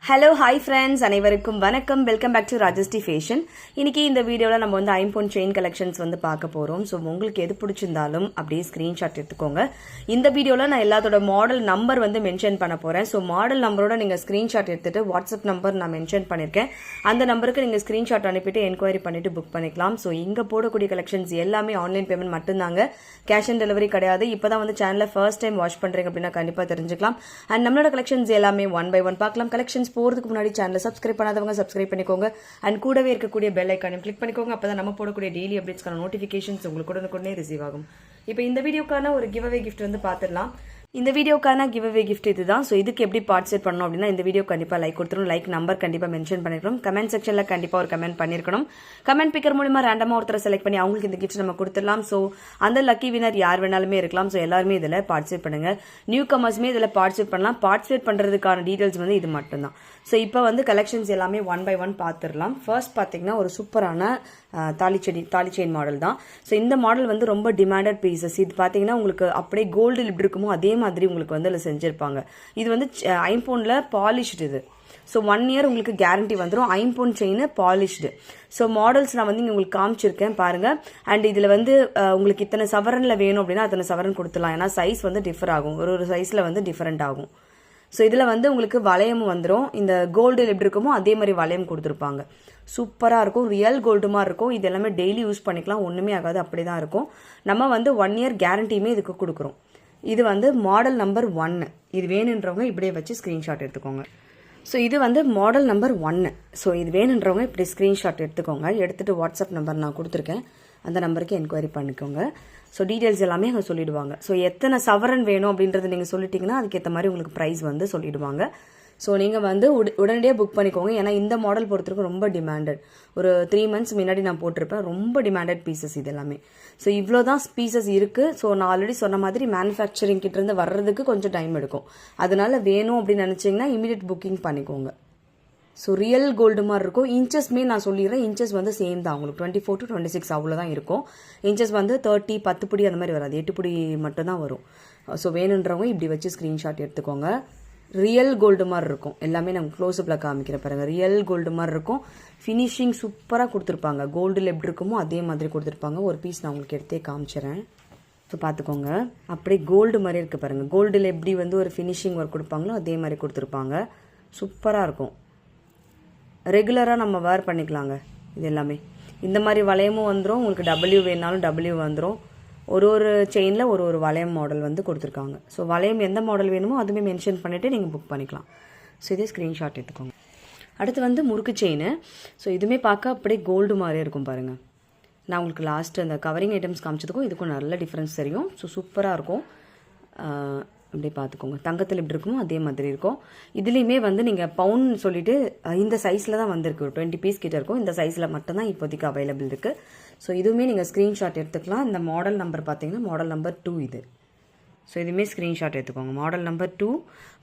Hello hi friends, அனைவருக்கும் வணக்கம். Welcome back to Rajasthi fashion. இன்னைக்கு இந்த வீடியோவில் நம்ம வந்து ஐம்பொன் செயின் கலெக்ஷன்ஸ் வந்து பார்க்க போகிறோம். ஸோ உங்களுக்கு எது பிடிச்சிருந்தாலும் அப்படியே ஸ்க்ரீன்ஷாட் எடுத்துக்கோங்க. இந்த வீடியோவில் நான் எல்லாத்தோட மாடல் நம்பர் வந்து மென்ஷன் பண்ண போகிறேன். ஸோ மாடல் நம்பரோட நீங்கள் ஸ்க்ரீன்ஷாட் எடுத்துட்டு வாட்ஸ்அப் நம்பர் நான் மென்ஷன் பண்ணியிருக்கேன். அந்த நம்பருக்கு நீங்கள் ஸ்க்ரீன்ஷாட் அனுப்பிட்டு என்கொயரி பண்ணிட்டு புக் பண்ணிக்கலாம். ஸோ இங்கே போடக்கூடிய கலெக்ஷன்ஸ் எல்லாமே ஆன்லைன் பேமெண்ட் மட்டும்தாங்க, கேஷ் ஆன் டெலிவரி கிடையாது. இப்போ தான் வந்து சேனலை ஃபர்ஸ்ட் டைம் வாட்ச் பண்ணுறீங்க அப்படின்னா கண்டிப்பாக தெரிஞ்சுக்கலாம். அண்ட் நம்மளோட கலெக்ஷன்ஸ் எல்லாமே ஒன் பை ஒன் பார்க்கலாம். கலெக்ஷன்ஸ் போறதுக்கு முன்னாடி சேனலை சப்ஸ்கிரைப் பண்ணாதவங்க சப்ஸ்கிரைப் பண்ணிக்கோங்க. அண்ட் கூடவே இருக்கக்கூடிய பெல் ஐக்கானையும் கிளிக் பண்ணிக்கோங்க. அப்பதான் நம்ம போடக்கூடிய டெய்லி அப்டேட்ஸ்க்கான நோட்டிஃபிகேஷன்ஸ் உங்களுக்கு உடனுக்குடனே ரிசீவ் ஆகும். இப்போ இந்த வீடியோக்கான ஒரு கிவ் அவே கிஃப்ட் வந்து பார்த்துடலாம். இந்த வீடியோக்கான கிவ் அவே கிஃப்ட் இதுதான். ஸோ இதுக்கு எப்படி பார்ட்டிசிபேட் பண்ணணும் அப்படின்னா, இந்த வீடியோ கண்டிப்பாக லைக் கொடுத்துரும். லைக் நம்பர் கண்டிப்பாக மென்ஷன் பண்ணிருக்கணும். கமெண்ட் செக்ஷனில் கண்டிப்பாக ஒரு கமெண்ட் பண்ணிருக்கணும். கமெண்ட் பிக்கர் மூலமா ரேண்டமாக ஒருத்தரை செலக்ட் பண்ணி அவங்களுக்கு இந்த கிஃப்ட் நம்ம கொடுத்துடலாம். ஸோ அந்த லக்கி வினர் யார் வேணாலுமே இருக்கலாம். ஸோ எல்லாருமே இதில் பார்ட்டிசிபேட் பண்ணுங்க. நியூ கமர்ஸுமே இதில் பார்ட்டிசிபேட் பண்ணலாம். பார்ட்டிசிபேட் பண்ணுறதுக்கான டீடைல்ஸ் வந்து இது மட்டும்தான். ஸோ இப்போ வந்து கலெக்ஷன்ஸ் எல்லாமே ஒன் பை ஒன் பார்த்துடலாம். ஃபர்ஸ்ட் பார்த்தீங்கன்னா ஒரு சூப்பரான தாலி செயின் மாடல் தான். ஸோ இந்த மாடல் வந்து ரொம்ப டிமாண்டட் பீசஸ். இது பார்த்தீங்கன்னா உங்களுக்கு அப்படியே கோல்டு லிப் இருக்குமோ அதே மாதிரி உங்களுக்கு வந்து அதில் செஞ்சிருப்பாங்க. இது வந்து ஐம்பொன்ல பாலிஷ்டு. இது ஸோ 1 இயர் உங்களுக்கு கேரண்டி வந்துடும். ஐம்பொன் செயின் பாலிஷ்டு. ஸோ மாடல்ஸ் நான் வந்து இங்கே உங்களுக்கு காமிச்சிருக்கேன் பாருங்க. அண்ட் இதில் வந்து உங்களுக்கு இத்தனை சவரனில் வேணும் அப்படின்னா அத்தனை சவரன் கொடுத்துலாம். ஏன்னா சைஸ் வந்து டிஃபர் ஆகும், ஒரு சைஸில் வந்து டிஃபரெண்ட் ஆகும். ஸோ இதில் வந்து உங்களுக்கு வளையமும் வந்துடும். இந்த கோல்டு எப்படி இருக்குமோ அதே மாதிரி வளையம் கொடுத்துருப்பாங்க. சூப்பராக இருக்கும், ரியல் கோல்டு மாதிரி இருக்கும். இது எல்லாமே டெய்லி யூஸ் பண்ணிக்கலாம், ஒன்றுமே ஆகாது, அப்படி தான் இருக்கும். நம்ம வந்து 1 இயர் கேரண்டியுமே இதுக்கு கொடுக்குறோம். இது வந்து மாடல் நம்பர் 1. இது வேணுன்றவங்க இப்படியே வச்சு ஸ்க்ரீன்ஷாட் எடுத்துக்கோங்க. ஸோ இது வந்து மாடல் நம்பர் 1. ஸோ இது வேணுன்றவங்க இப்படி ஸ்க்ரீன்ஷாட் எடுத்துக்கோங்க. எடுத்துகிட்டு வாட்ஸ்அப் நம்பர் நான் கொடுத்துருக்கேன், அந்த நம்பருக்கு என்கொயரி பண்ணிக்கோங்க. ஸோ டீட்டெயில்ஸ் எல்லாமே அங்கே சொல்லிடுவாங்க. ஸோ எத்தனை சவரன் வேணும் அப்படின்றது நீங்கள் சொல்லிட்டீங்கன்னா அதுக்கேற்ற மாதிரி உங்களுக்கு ப்ரைஸ் வந்து சொல்லிடுவாங்க. ஸோ நீங்கள் வந்து உடனடியாக புக் பண்ணிக்கோங்க. ஏன்னா இந்த மாடல் பொறுத்தவரைக்கும் ரொம்ப டிமாண்டட். ஒரு 3 months முன்னாடி நான் போட்டிருப்பேன். ரொம்ப டிமாண்டட் பீசஸ் இது எல்லாமே. ஸோ இவ்வளோ தான் பீசஸ் இருக்குது. ஸோ நான் ஆல்ரெடி சொன்ன மாதிரி மேனுஃபேக்சரிங் கிட்டேருந்து வர்றதுக்கு கொஞ்சம் டைம் எடுக்கும். அதனால வேணும் அப்படின்னு நினச்சிங்கன்னா இமீடியட் புக்கிங் பண்ணிக்கோங்க. ஸோ ரியல் கோல்டு மாதிரி இருக்கும். இன்ச்சஸ்மே நான் சொல்லிடுறேன், இன்ச்சஸ் வந்து சேம் தான். உங்களுக்கு 24 to 26 அவ்வளோதான் இருக்கும். இன்ச்சஸ் வந்து 30, 10 பிடி அந்த மாதிரி வராது, 8 பிடி மட்டும்தான் வரும். ஸோ வேணுன்றவங்க இப்படி வச்சு ஸ்க்ரீன்ஷாட் எடுத்துக்கோங்க. ரியல் கோல்டு மாதிரி இருக்கும். எல்லாமே நம்ம க்ளோஸ்அப்பில் காமிக்கிற பாருங்க. ரியல் கோல்டு மாதிரி இருக்கும். ஃபினிஷிங் சூப்பராக கொடுத்துருப்பாங்க. கோல்டில் எப்படி இருக்குமோ அதே மாதிரி கொடுத்துருப்பாங்க. ஒரு பீஸ் நான் உங்களுக்கு எடுத்தே காமிச்சிடறேன். ஸோ பார்த்துக்கோங்க, அப்படியே கோல்டு மாதிரி இருக்குது பாருங்கள். கோல்டில் எப்படி வந்து ஒரு ஃபினிஷிங் ஒர்க் கொடுப்பாங்களோ அதே மாதிரி கொடுத்துருப்பாங்க. சூப்பராக இருக்கும். ரெகுலராக நம்ம வேர் பண்ணிக்கலாங்க. இது எல்லாமே இந்த மாதிரி வளையமும் வந்துடும். உங்களுக்கு டபிள்யூ வேணாலும் டபிள்யூ வந்துடும். ஒரு செயினில் ஒரு வளையம் மாடல் வந்து கொடுத்துருக்காங்க. ஸோ வளையம் எந்த மாடல் வேணுமோ அதுவுமே மென்ஷன் பண்ணிவிட்டு நீங்கள் புக் பண்ணிக்கலாம். ஸோ இதே ஸ்க்ரீன்ஷாட் எடுத்துக்கோங்க. அடுத்து வந்து முறுக்கு செயின். ஸோ இதுவுமே பார்க்க அப்படியே கோல்டு மாதிரியே இருக்கும் பாருங்கள். நான் உங்களுக்கு லாஸ்ட்டு அந்த கவரிங் ஐட்டம்ஸ் காமிச்சதுக்கும் இதுக்கும் நல்ல டிஃப்ரென்ஸ் தெரியும். ஸோ சூப்பராக இருக்கும். அப்படியே பார்த்துக்கோங்க. தங்கத்தில் எப்படி இருக்குமோ அதே மாதிரி இருக்கும். இதுலேயுமே வந்து நீங்கள் பவுன் சொல்லிட்டு இந்த சைஸில் தான் வந்திருக்கு. ஒரு 20 பீஸ் கிட்ட இருக்கும். இந்த சைஸில் மட்டும்தான் இப்போதைக்கு அவைலபிள் இருக்குது. ஸோ இதுவுமே நீங்கள் ஸ்க்ரீன்ஷாட் எடுத்துக்கலாம். இந்த மாடல் நம்பர் பார்த்தீங்கன்னா மாடல் நம்பர் 2 இது. ஸோ இதுவுமே ஸ்க்ரீன்ஷாட் எடுத்துக்கோங்க. Model number 2.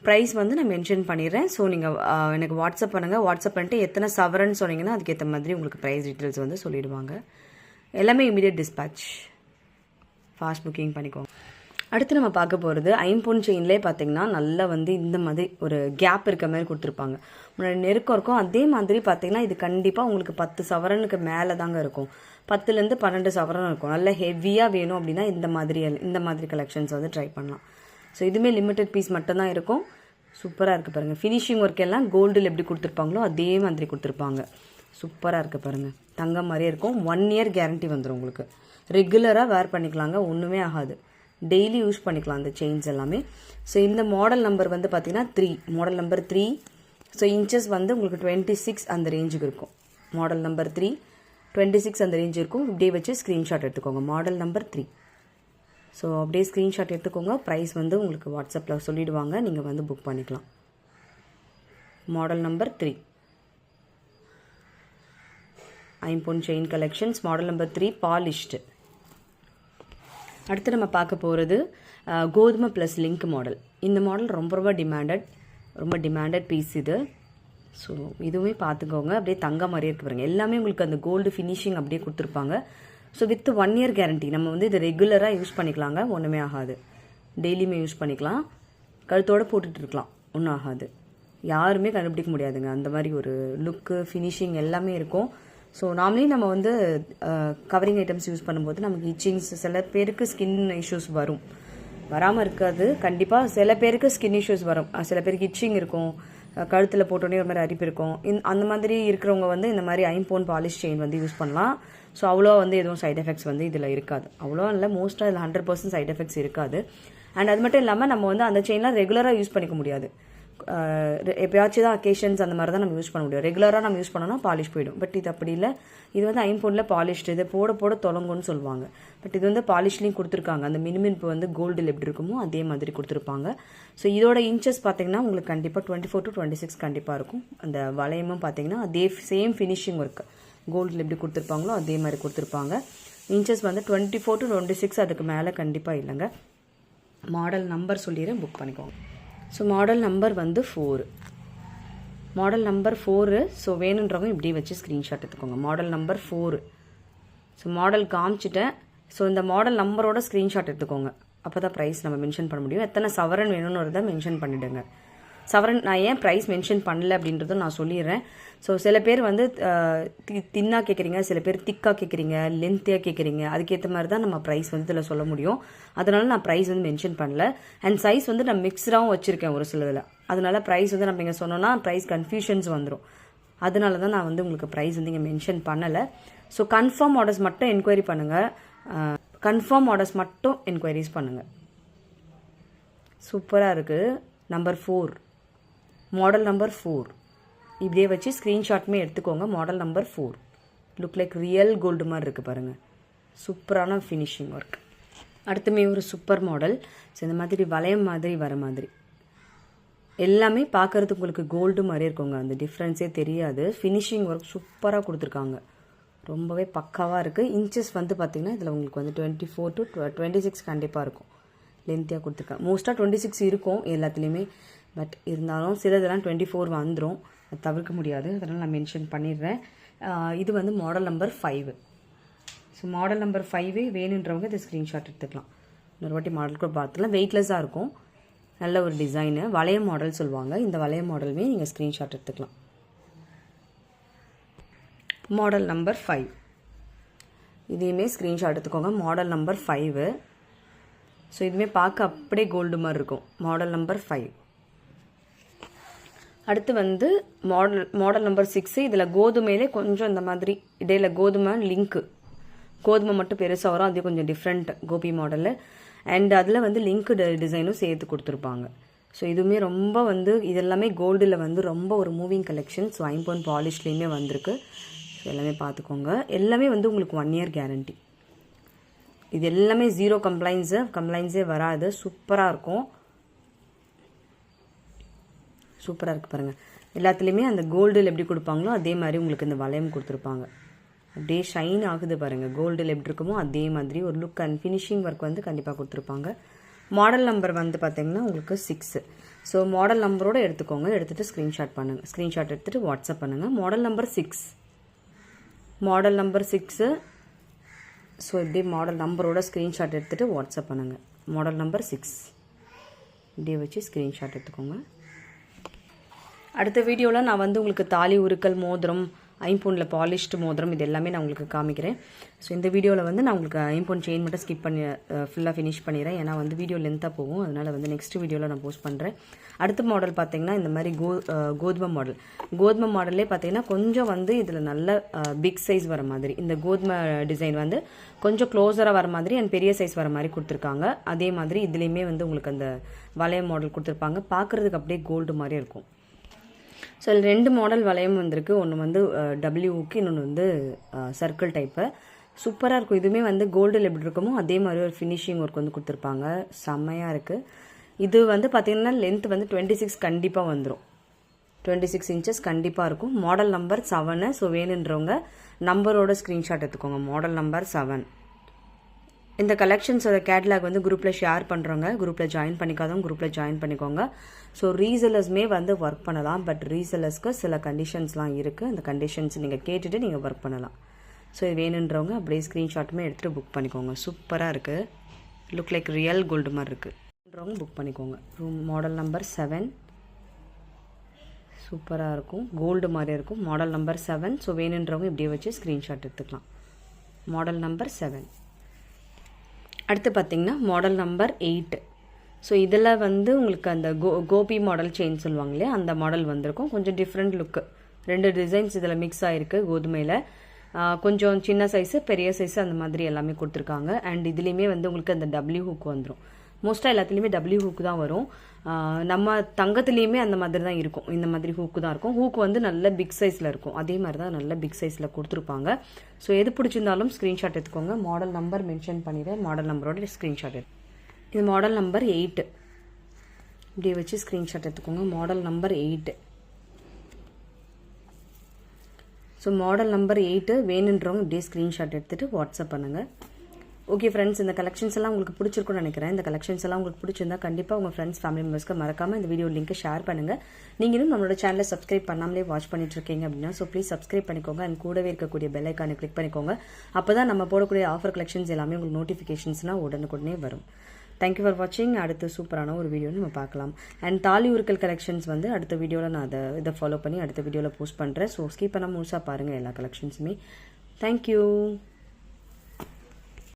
ப்ரைஸ் வந்து நான் மென்ஷன் பண்ணிடுறேன். ஸோ நீங்கள் எனக்கு வாட்ஸ்அப் பண்ணுங்கள். வாட்ஸ்அப் பண்ணிட்டு எத்தனை சவரன் சொன்னீங்கன்னா அதுக்கேற்ற மாதிரி உங்களுக்கு ப்ரைஸ் டீட்டெயில்ஸ் வந்து சொல்லிடுவாங்க. எல்லாமே இமீடியட் டிஸ்பேட்ச், ஃபாஸ்ட் புக்கிங் பண்ணிக்கோங்க. அடுத்து நம்ம பார்க்க போகிறது ஐம்பொன் செயின்லேயே பார்த்தீங்கன்னா நல்லா வந்து இந்த மாதிரி ஒரு கேப் இருக்க மாதிரி கொடுத்துருப்பாங்க. முன்னாடி நெருக்கம் இருக்கும். அதே மாதிரி பார்த்தீங்கன்னா இது கண்டிப்பாக உங்களுக்கு 10 சவரனுக்கு மேலே தாங்க இருக்கும். 10லேருந்து 12 சவரன் இருக்கும். நல்லா ஹெவியாக வேணும் அப்படின்னா இந்த மாதிரி கலெக்ஷன்ஸ் வந்து ட்ரை பண்ணலாம். ஸோ இதுவுமே லிமிட்டட் பீஸ் மட்டும்தான் இருக்கும். சூப்பராக இருக்குது பாருங்கள். ஃபினிஷிங் ஒர்க் எல்லாம் கோல்டில் எப்படி கொடுத்துருப்பாங்களோ அதே மாதிரி கொடுத்துருப்பாங்க. சூப்பராக இருக்குது பாருங்கள். தங்கம் மாதிரியே இருக்கும். 1 இயர் கேரண்டி வந்துடும் உங்களுக்கு. ரெகுலராக வேர் பண்ணிக்கலாங்க, ஒன்றுமே ஆகாது. டெய்லி யூஸ் பண்ணிக்கலாம் அந்த செயின்ஸ் எல்லாமே. ஸோ இந்த மாடல் நம்பர் வந்து பார்த்தீங்கன்னா 3. Model number 3. ஸோ இன்ச்சஸ் வந்து உங்களுக்கு 26 அந்த ரேஞ்சுக்கு இருக்கும். மாடல் நம்பர் 3 26 அந்த ரேஞ்சு இருக்கும். இப்படியே வச்சு ஸ்க்ரீன்ஷாட் எடுத்துக்கோங்க. Model number 3. ஸோ அப்படியே ஸ்க்ரீன்ஷாட் எடுத்துக்கோங்க. ப்ரைஸ் வந்து உங்களுக்கு வாட்ஸ்அப்பில் சொல்லிடுவாங்க, நீங்கள் வந்து புக் பண்ணிக்கலாம். மாடல் நம்பர் 3 ஐம்பொன் chain collections. Model number 3 polished. அடுத்து நம்ம பார்க்க போகிறது கோதுமை ப்ளஸ் லிங்க் மாடல். இந்த மாடல் ரொம்ப டிமாண்டட் பீஸ் இது. ஸோ இதுவுமே பார்த்துக்கோங்க. அப்படியே தங்க மாதிரியே இருக்கு பாருங்க. எல்லாமே உங்களுக்கு அந்த கோல்டு ஃபினிஷிங் அப்படியே கொடுத்துருப்பாங்க. So with 1 year guarantee. நம்ம வந்து இதை ரெகுலராக யூஸ் பண்ணிக்கலாங்க, ஒன்றுமே ஆகாது. டெய்லியுமே யூஸ் பண்ணிக்கலாம். கழுத்தோடு போட்டுட்டு இருக்கலாம், ஒன்றும் ஆகாது. யாருமே கண்டுபிடிக்க முடியாதுங்க. அந்த மாதிரி ஒரு லுக்கு, ஃபினிஷிங் எல்லாமே இருக்கும். ஸோ நார்மலி நம்ம வந்து கவரிங் ஐட்டம்ஸ் யூஸ் பண்ணும்போது நமக்கு இச்சிங்ஸ், சில பேருக்கு ஸ்கின் இஷ்யூஸ் வரும், வராமல் இருக்காது கண்டிப்பாக. சில பேருக்கு ஸ்கின் இஷ்யூஸ் வரும், சில பேருக்கு இச்சிங் இருக்கும், கழுத்தில் போட்டோன்னே ஒரு மாதிரி அரிப்பு இருக்கும். அந்த மாதிரி இருக்கிறவங்க வந்து இந்த மாதிரி ஐம்போன் பாலிஷ் செயின் வந்து யூஸ் பண்ணலாம். ஸோ அவ்வளோ வந்து எதுவும் சைட் எஃபெக்ட்ஸ் வந்து இதில் இருக்காது. அவ்வளோ இல்லை, மோஸ்ட்டாக இதில் 100% சைட் எஃபெக்ட்ஸ் இருக்காது. அண்ட் அது மட்டும் இல்லாமல் நம்ம வந்து அந்த செயின்லாம் ரெகுலராக யூஸ் பண்ணிக்க முடியாது. எப்பயாச்சும் தான் அக்கேஷன்ஸ் அந்த மாதிரி தான் நம்ம யூஸ் பண்ண முடியும். ரெகுலராக நம்ம யூஸ் பண்ணோம்னா பாலிஷ் போயிடும். பட் இது அப்படி இல்லை. இது வந்து ஐம்போனில் பாலிஷ்டு, இது போட போட தொலங்குன்னு சொல்லுவாங்க. பட் இது வந்து பாலிஷ்லேயும் கொடுத்துருக்காங்க. அந்த மினிமின் வந்து கோல்டில் எப்படி இருக்குமோ அதே மாதிரி கொடுத்துருப்பாங்க. ஸோ இதோட இன்ச்சஸ் பார்த்தீங்கன்னா உங்களுக்கு கண்டிப்பாக 24 to 26 கண்டிப்பாக இருக்கும். அந்த வளையமும் பார்த்தீங்கன்னா அதே சேம் ஃபினிஷிங் ஒர்க் கோல்டில் எப்படி கொடுத்துருப்பாங்களோ அதே மாதிரி கொடுத்துருப்பாங்க. இன்ச்சஸ் வந்து 24 to 26, அதுக்கு மேலே கண்டிப்பாக இல்லைங்க. மாடல் நம்பர் சொல்லிடுறேன், புக் பண்ணிக்கோங்க. ஸோ மாடல் நம்பர் வந்து 4, மாடல் நம்பர் 4. ஸோ வேணுன்றவங்க இப்படி வச்சு ஸ்க்ரீன்ஷாட் எடுத்துக்கோங்க. Model number 4. ஸோ மாடல் காமிச்சிட்டேன். ஸோ இந்த மாடல் நம்பரோட ஸ்க்ரீன்ஷாட் எடுத்துக்கோங்க. அப்போ தான் ப்ரைஸ் நம்ம மென்ஷன் பண்ண முடியும். எத்தனை சவரன் வேணும்னு வரதை மென்ஷன் பண்ணிவிடுங்க. சவரன் நான் ஏன் ப்ரைஸ் மென்ஷன் பண்ணல அப்படின்றதும் நான் சொல்லிடுறேன். ஸோ சில பேர் வந்து தின்னாக கேட்குறீங்க, சில பேர் திக்காக கேட்குறீங்க, லென்த்தியாக கேட்குறீங்க. அதுக்கேற்ற மாதிரி தான் நம்ம ப்ரைஸ் வந்து இதில் சொல்ல முடியும். அதனால நான் ப்ரைஸ் வந்து மென்ஷன் பண்ணல. அண்ட் சைஸ் வந்து நான் மிக்ஸ்டாகவும் வச்சுருக்கேன் ஒரு சிலதில். அதனால ப்ரைஸ் வந்து நம்ம இங்கே சொன்னோன்னா ப்ரைஸ் கன்ஃபியூஷன்ஸ் வந்துடும். அதனால தான் நான் வந்து உங்களுக்கு ப்ரைஸ் வந்து இங்கே மென்ஷன் பண்ணலை. ஸோ கன்ஃபார்ம் ஆர்டர்ஸ் மட்டும் என்கொயரி பண்ணுங்கள். கன்ஃபார்ம் ஆர்டர்ஸ் மட்டும் என்கொயரிஸ் பண்ணுங்கள். சூப்பராக இருக்குது. Number 4, model number 4. இப்படியே வச்சு ஸ்க்ரீன்ஷாட்டுமே எடுத்துக்கோங்க. Model number 4 look like real gold மாதிரி இருக்குது பாருங்கள். சூப்பரான ஃபினிஷிங் ஒர்க். அடுத்துமே ஒரு சூப்பர் மாடல். ஸோ இந்த மாதிரி வளையம் மாதிரி வர மாதிரி எல்லாமே பார்க்குறதுக்கு உங்களுக்கு கோல்டு மாதிரி இருக்குங்க. அந்த டிஃப்ரென்ஸே தெரியாது. ஃபினிஷிங் ஒர்க் சூப்பராக கொடுத்துருக்காங்க. ரொம்பவே பக்காவாக இருக்குது. இன்ச்சஸ் வந்து பார்த்திங்கன்னா இதில் உங்களுக்கு வந்து 24 to 26 கண்டிப்பாக இருக்கும். லென்த்தியாக கொடுத்துருக்காங்க. மோஸ்ட்டாக 26 இருக்கும் எல்லாத்துலேயுமே. பட் இருந்தாலும் சிலதெல்லாம் 24 வந்துடும், அது தவிர்க்க முடியாது. அதனால் நான் மென்ஷன் பண்ணிடுறேன். இது வந்து model number 5. So model number 5 வேணுன்றவங்க இதை ஸ்க்ரீன்ஷாட் எடுத்துக்கலாம். இன்னொரு வாட்டி மாடல் கூட பார்த்துக்கலாம். வெயிட்லெஸ்ஸாக இருக்கும், நல்ல ஒரு டிசைனு. வளைய மாடல் சொல்லுவாங்க. இந்த வளைய மாடலுமே நீங்கள் ஸ்க்ரீன்ஷாட் எடுத்துக்கலாம். மாடல் நம்பர் 5 இதையுமே ஸ்க்ரீன்ஷாட் எடுத்துக்கோங்க. Model number 5. ஸோ இதுவுமே பார்க்க அப்படியே கோல்டு மாதிரி இருக்கும். Model number 5. அடுத்து வந்து மாடல் நம்பர் 6. இதில் கோதுமையிலே கொஞ்சம் இந்த மாதிரி இடையில கோதுமை லிங்க்கு, கோதுமை மட்டும் பெருசாக வரும். அது கொஞ்சம் டிஃப்ரெண்ட் கோபி மாடலு. அண்ட் அதில் வந்து லிங்க்கு டிசைனும் சேர்த்து கொடுத்துருப்பாங்க. ஸோ இதுவுமே ரொம்ப வந்து இதெல்லாமே கோல்டில் வந்து ரொம்ப ஒரு மூவிங் கலெக்ஷன். ஸோ ஐம்போன் பாலிஷ்லேயுமே வந்திருக்கு. ஸோ எல்லாமே பார்த்துக்கோங்க. எல்லாமே வந்து உங்களுக்கு 1 year கேரண்டி. இது எல்லாமே 0 கம்ப்ளைண்ட்ஸே வராது. சூப்பராக இருக்கும். சூப்பராக இருக்குது பாருங்கள். எல்லாத்துலேயுமே அந்த கோல்டில் எப்படி கொடுப்பாங்களோ அதே மாதிரி உங்களுக்கு இந்த வளையம் கொடுத்துருப்பாங்க. அப்படியே ஷைன் ஆகுது பாருங்கள். கோல்டில் எப்படி இருக்குமோ அதே மாதிரி ஒரு லுக் அண்ட் ஃபினிஷிங் ஒர்க் வந்து கண்டிப்பாக கொடுத்துருப்பாங்க. மாடல் நம்பர் வந்து பார்த்தீங்கன்னா உங்களுக்கு 6. ஸோ மாடல் நம்பரோடு எடுத்துக்கோங்க. எடுத்துகிட்டு ஸ்க்ரீன்ஷாட் பண்ணுங்கள். ஸ்க்ரீன்ஷாட் எடுத்துகிட்டு வாட்ஸ்அப் பண்ணுங்கள். Model number 6. Model number 6. So இப்படி மாடல் நம்பரோட ஸ்க்ரீன்ஷாட் எடுத்துகிட்டு வாட்ஸ்அப் பண்ணுங்கள். மாடல் நம்பர் 6 இப்படியே வச்சு ஸ்க்ரீன்ஷாட் எடுத்துக்கோங்க. அடுத்த வீடியோவில் நான் வந்து உங்களுக்கு தாலி உருக்கல் மோதிரம், ஐம்போனில் பாலிஷ்டு மோதிரம் இது எல்லாமே நான் உங்களுக்கு காமிக்கிறேன். ஸோ இந்த வீடியோவில் வந்து நான் உங்களுக்கு ஐம்போன் செயின் மட்டும் ஸ்கிப் பண்ணி ஃபுல்லாக ஃபினிஷ் பண்ணிடுறேன். ஏன்னா வந்து வீடியோ லென்த்தாக போகும். அதனால் வந்து நெக்ஸ்ட் வீடியோவில் நான் போஸ்ட் பண்ணுறேன். அடுத்த மாடல் பார்த்தீங்கன்னா இந்த மாதிரி கோதுமை மாடல். கோதுமை மாடல்லே பார்த்தீங்கன்னா கொஞ்சம் வந்து இதில் நல்ல பிக் சைஸ் வர மாதிரி, இந்த கோதுமை டிசைன் வந்து கொஞ்சம் க்ளோஸராக வர மாதிரி அண்ட் பெரிய சைஸ் வர மாதிரி கொடுத்துருக்காங்க. அதே மாதிரி இதுலேயுமே வந்து உங்களுக்கு அந்த வளையம் மாடல் கொடுத்துருப்பாங்க. பார்க்குறதுக்கு அப்படியே கோல்டு மாதிரி இருக்கும். ஸோ அதில் 2 மாடல் வளையம் வந்திருக்கு. ஒன்று வந்து டபிள்யூக்கு, இன்னொன்று வந்து சர்க்கிள் டைப்பு. சூப்பராக இருக்கும். இதுவுமே வந்து கோல்டில் எப்படி இருக்குமோ அதே மாதிரி ஒரு ஃபினிஷிங் ஒர்க் வந்து கொடுத்துருப்பாங்க. செம்மையாக இருக்குது. இது வந்து பார்த்திங்கன்னா லென்த் வந்து 26 கண்டிப்பாக வந்துடும். 26 inches கண்டிப்பாக இருக்கும். Model number 7. ஸோ வேணுன்றவங்க நம்பரோட ஸ்க்ரீன்ஷாட் எடுத்துக்கோங்க. Model number 7. இந்த கலெக்ஷன்ஸோட கேட்லாக் வந்து குரூப்பில் ஷேர் பண்ணுறவங்க குரூப்பில் ஜாயின் பண்ணிக்காதவங்க குரூப்பில் ஜாயின் பண்ணிக்கோங்க. ஸோ ரீசெல்லர்ஸ்மே வந்து ஒர்க் பண்ணலாம். பட் ரீசெல்லர்ஸ்க்கு சில கண்டிஷன்ஸ்லாம் இருக்குது. அந்த கண்டிஷன்ஸ் நீங்கள் கேட்டுட்டு நீங்கள் ஒர்க் பண்ணலாம். ஸோ இது வேணுன்றவங்க அப்படியே ஸ்க்ரீன்ஷாட்டுமே எடுத்துகிட்டு புக் பண்ணிக்கோங்க. சூப்பராக இருக்குது. லுக் லைக் ரியல் கோல்டு மாதிரி இருக்குது. புக் பண்ணிக்கோங்க. Model number 7. சூப்பராக இருக்கும், கோல்டு மாதிரி இருக்கும். Model number 7. ஸோ வேணுன்றவங்க இப்படியே வச்சு ஸ்க்ரீன்ஷாட் எடுத்துக்கலாம். Model number 7. அடுத்து பார்த்திங்கன்னா மாடல் நம்பர் 8. ஸோ இதில் வந்து உங்களுக்கு அந்த கோபி மாடல் செயின் சொல்லுவாங்க இல்லையா, அந்த மாடல் வந்திருக்கும். கொஞ்சம் டிஃப்ரெண்ட் லுக்கு, 2 டிசைன்ஸ் இதில் மிக்ஸ் ஆகிருக்கு. கோதுமையில் கொஞ்சம் சின்ன சைஸு, பெரிய சைஸு அந்த மாதிரி எல்லாமே கொடுத்துருக்காங்க. அண்ட் இதுலேயுமே வந்து உங்களுக்கு அந்த டபிள்யூ ஹூக் வந்துடும். மோஸ்ட்டாக எல்லாத்துலேயுமே டபிள்யூ ஹூக்கு தான் வரும். நம்ம தங்கத்துலேயுமே அந்த மாதிரி தான் இருக்கும். இந்த மாதிரி ஹூக்கு தான் இருக்கும். ஹூக்கு வந்து நல்ல பிக் சைஸில் இருக்கும். அதே மாதிரி தான் நல்ல பிக் சைஸில் கொடுத்துருப்பாங்க. ஸோ எது பிடிச்சிருந்தாலும் ஸ்க்ரீன்ஷாட் எடுத்துக்கோங்க. மாடல் நம்பர் மென்ஷன் பண்ணிடுறேன். மாடல் நம்பரோட ஸ்க்ரீன்ஷாட் எடுத்து, இது மாடல் நம்பர் 8. இப்படியே வச்சு ஸ்க்ரீன்ஷாட் எடுத்துக்கோங்க. Model number 8. So model number 8 வேணுன்றவங்க இப்படியே ஸ்க்ரீன்ஷாட் எடுத்துகிட்டு வாட்ஸ்அப் பண்ணுங்கள். ஓகே ஃப்ரெண்ட்ஸ், இந்த கலெக்ஷன்ஸ் எல்லாம் உங்களுக்கு பிடிச்சிருக்கும்னு நினைக்கிறேன். இந்த கலெக்ஷன்ஸ் எல்லாம் உங்களுக்கு பிடிச்சிருந்தா கண்டிப்பாக உங்கள் ஃப்ரெண்ட்ஸ் ஃபேமிலி மெம்பர்ஸ்க்கு மறக்காமல் இந்த வீடியோ லிங்க் ஷேர் பண்ணுங்கள். நீங்களும் நம்மளோட சேனலை சப்ஸ்கிரைப் பண்ணாமலே வாட்ச் பண்ணிட்டு இருக்கீங்க அப்படின்னா ஸோ ப்ளீஸ் சப்ஸ்கிரைப் பண்ணிக்கோங்க. அண்ட் கூடவே இருக்கக்கூடிய பெல் ஐக்கானை கிளிக் பண்ணிக்கோங்க. அப்போ தான் நம்ம போடக்கூடிய ஆஃபர் கலெக்ஷன்ஸ் எல்லாமே உங்களுக்கு நோட்டிஃபிகேஷன்ஸ்னால் உடனுக்குடனே வரும். தேங்க்யூ ஃபார் வாட்சிங். அடுத்து சூப்பரான ஒரு வீடியோ நம்ம பார்க்கலாம். அண்ட் தாலி உருக்கல் கலெக்ஷன்ஸ் வந்து அடுத்த வீடியோவில் நான் இதை ஃபாலோ பண்ணி அடுத்த வீடியோவில் போஸ்ட் பண்ணுறேன். ஸோ ஸ்கிப் பண்ணால் முழுசாக பாருங்கள் எல்லா கலெக்ஷன்ஸுமே. தேங்க்யூ.